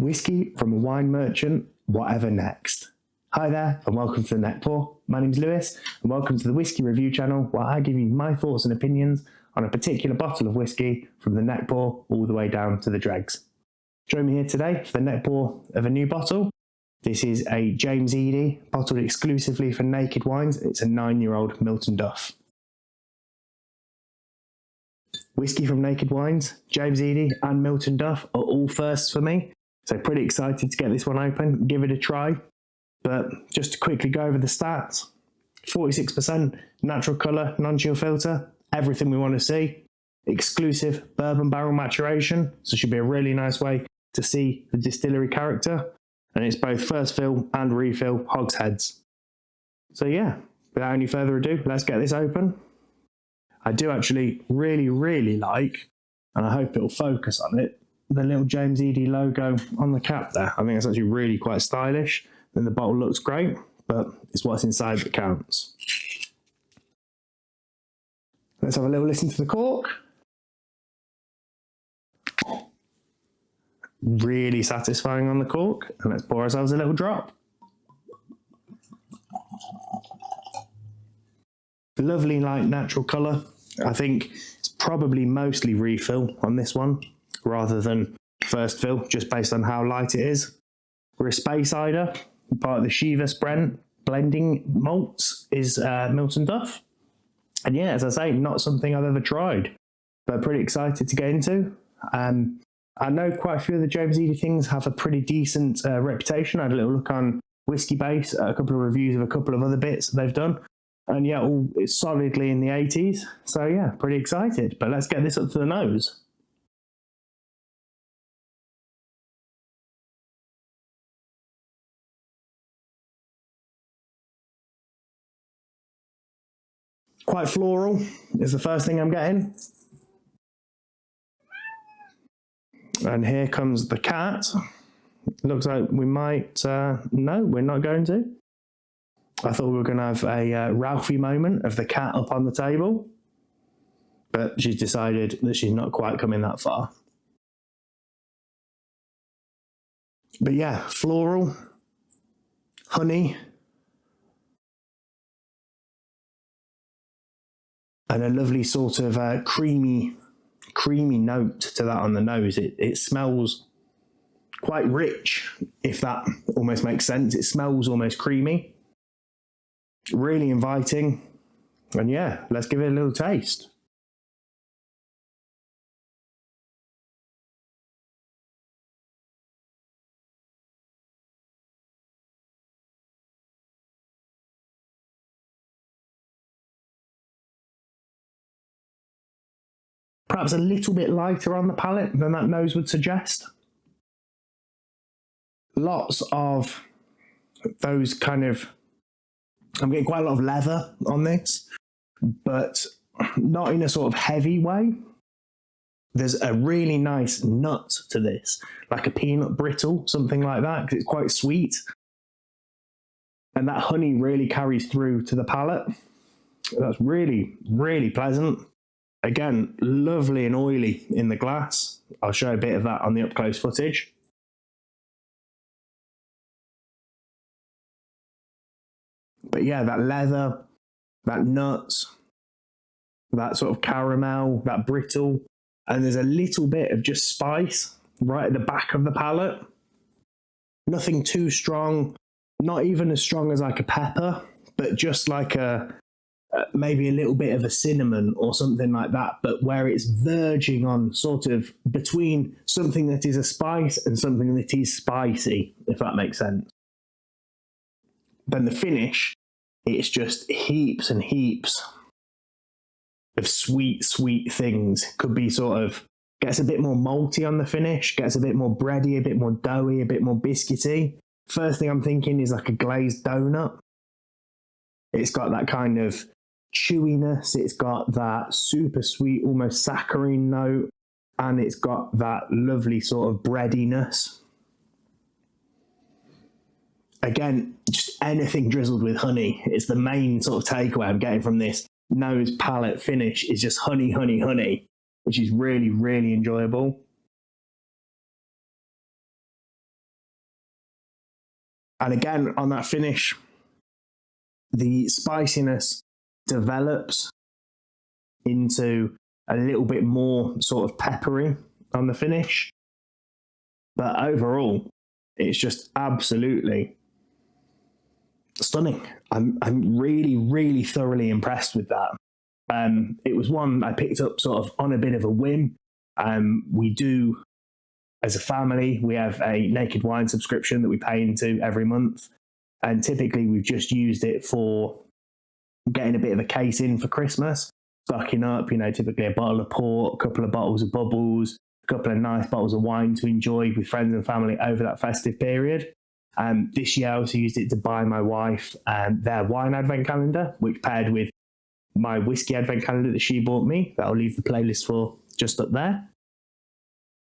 Whiskey from a wine merchant, whatever next. Hi there and welcome to the Neckpour. My name's Lewis and welcome to the Whisky Review channel where I give you my thoughts and opinions on a particular bottle of whiskey from the Neckpour all the way down to the Dregs. Join me here today for the Neckpour of a new bottle. This is a James Eadie, bottled exclusively for Naked Wines. It's a 9-year-old Miltonduff. Whiskey from Naked Wines, James Eadie and Miltonduff are all firsts for me. So pretty excited to get this one open, give it a try. But just to quickly go over the stats, 46% natural colour, non-chill filter, everything we want to see. Exclusive bourbon barrel maturation, so should be a really nice way to see the distillery character. And it's both first fill and refill hogsheads. So yeah, without any further ado, let's get this open. I do actually really like, and I hope it'll focus on it, the little James Eadie logo on the cap there. I think it's actually really quite stylish. And the bottle looks great, but it's what's inside that counts. Let's have a little listen to the cork. Really satisfying on the cork. And let's pour ourselves a little drop. Lovely light natural colour. I think it's probably mostly refill on this one rather than first fill, just based on how light it is. We're a Speyside, part of the Chivas blending malts is Miltonduff. And yeah, as I say, not something I've ever tried, but pretty excited to get into. I know quite a few of the James Eadie things have a pretty decent reputation. I had a little look on Whiskey Base, a couple of reviews of a couple of other bits they've done. And yeah, all it's solidly in the 80s. So yeah, pretty excited. But let's get this up to the nose. Quite floral is the first thing I'm getting. And here comes the cat. Looks like we might, no, we're not going to. I thought we were going to have a Ralphie moment of the cat up on the table. But she's decided that she's not quite coming that far. But yeah, floral, honey, and a lovely sort of creamy note to that on the nose. It smells quite rich, if that almost makes sense. It smells almost creamy. Really inviting. And yeah, let's give it a little taste. Perhaps a little bit lighter on the palate than that nose would suggest. Lots of those kind of, I'm getting quite a lot of leather on this, but not in a sort of heavy way. There's a really nice nut to this, like a peanut brittle, something like that, because it's quite sweet. And that honey really carries through to the palate. That's really pleasant. Again, lovely and oily in the glass. I'll show a bit of that on the up-close footage. But yeah, that leather, that nuts, that sort of caramel, that brittle, and there's a little bit of just spice right at the back of the palate. Nothing too strong, not even as strong as like a pepper, but just like a maybe a little bit of a cinnamon or something like that, but where it's verging on sort of between something that is a spice and something that is spicy, if that makes sense. Then the finish, it's just heaps and heaps of sweet things. Could be sort of, gets a bit more malty on the finish, gets a bit more bready, a bit more doughy, a bit more biscuity. First thing I'm thinking is like a glazed donut. It's got that kind of chewiness, it's got that super sweet, almost saccharine note, and it's got that lovely sort of breadiness. Again, just anything drizzled with honey. It's the main sort of takeaway I'm getting from this nose, palate, finish is just honey, which is really enjoyable. And again, on that finish, the spiciness develops into a little bit more sort of peppery on the finish. But overall, it's just absolutely stunning. I'm really, really thoroughly impressed with that. It was one I picked up sort of on a bit of a whim. We do, as a family, we have a naked wine subscription that we pay into every month. And typically we've just used it for getting a bit of a case in for Christmas, stocking up, you know, typically a bottle of port, a couple of bottles of bubbles, a couple of nice bottles of wine to enjoy with friends and family over that festive period. This year I also used it to buy my wife their wine advent calendar, which paired with my whiskey advent calendar that she bought me, that I'll leave the playlist for just up there.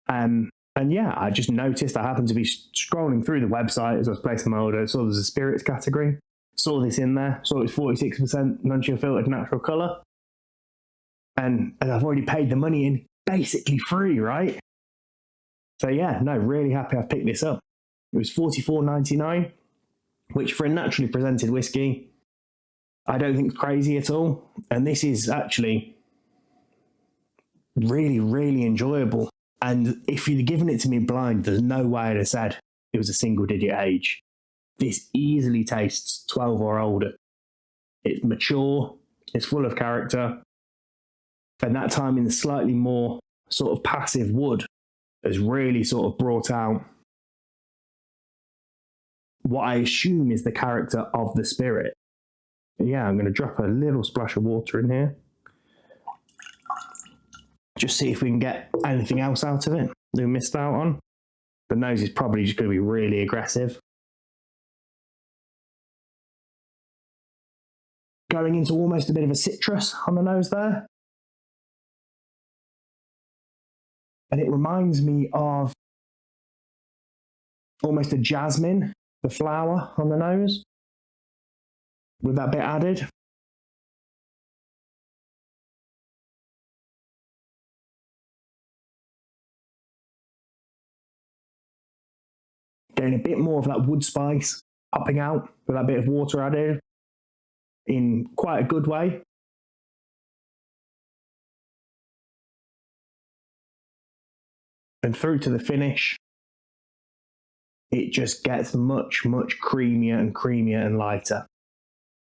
And yeah, I just noticed I happened to be scrolling through the website as I was placing my order, saw there's a spirits category, saw this in there, saw it's 46% non-chill filtered natural colour. And as I've already paid the money in, basically free, right? So yeah, no, really happy I've picked this up. It was $44.99, which for a naturally presented whiskey, I don't think is crazy at all. And this is actually really, really enjoyable. And if you'd given it to me blind, there's no way I'd have said it was a single digit age. This easily tastes 12 or older. It's mature, it's full of character. And that time in the slightly more sort of passive wood has really sort of brought out what I assume is the character of the spirit. But yeah, I'm going to drop a little splash of water in here. Just see if we can get anything else out of it that we missed out on. The nose is probably just going to be really aggressive. Going into almost a bit of a citrus on the nose there. And it reminds me of almost a jasmine, the flower on the nose, with that bit added. Getting a bit more of that wood spice popping out with that bit of water added in quite a good way. And through to the finish, it just gets much, much creamier and lighter.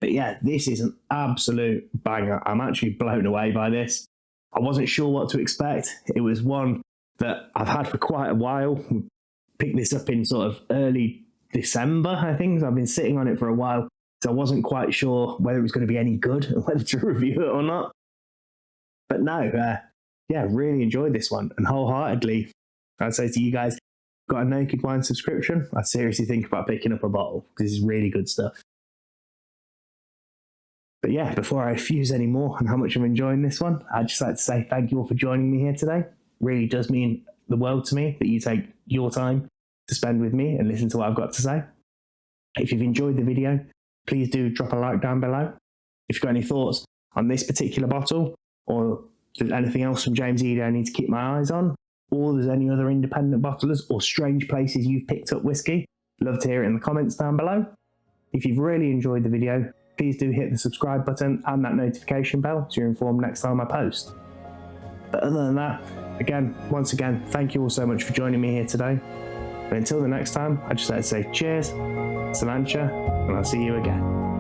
But yeah, this is an absolute banger. I'm actually blown away by this. I wasn't sure what to expect. It was one that I've had for quite a while. Picked this up in sort of early December, I think. So I've been sitting on it for a while. So I wasn't quite sure whether it was going to be any good and whether to review it or not. But no, yeah, really enjoyed this one. And wholeheartedly, I'd say to you guys, got a naked wine subscription? I'd seriously think about picking up a bottle because this is really good stuff. But yeah, before I fuse any more on how much I'm enjoying this one, I'd just like to say thank you all for joining me here today. It really does mean the world to me that you take your time to spend with me and listen to what I've got to say. If you've enjoyed the video, please do drop a like down below. If you've got any thoughts on this particular bottle, or there's anything else from James Eadie I need to keep my eyes on, or there's any other independent bottlers or strange places you've picked up whiskey, love to hear it in the comments down below. If you've really enjoyed the video, please do hit the subscribe button and that notification bell so you're informed next time I post. But other than that, once again, thank you all so much for joining me here today. But until the next time, I'd just like to say cheers, Salancha, and I'll see you again.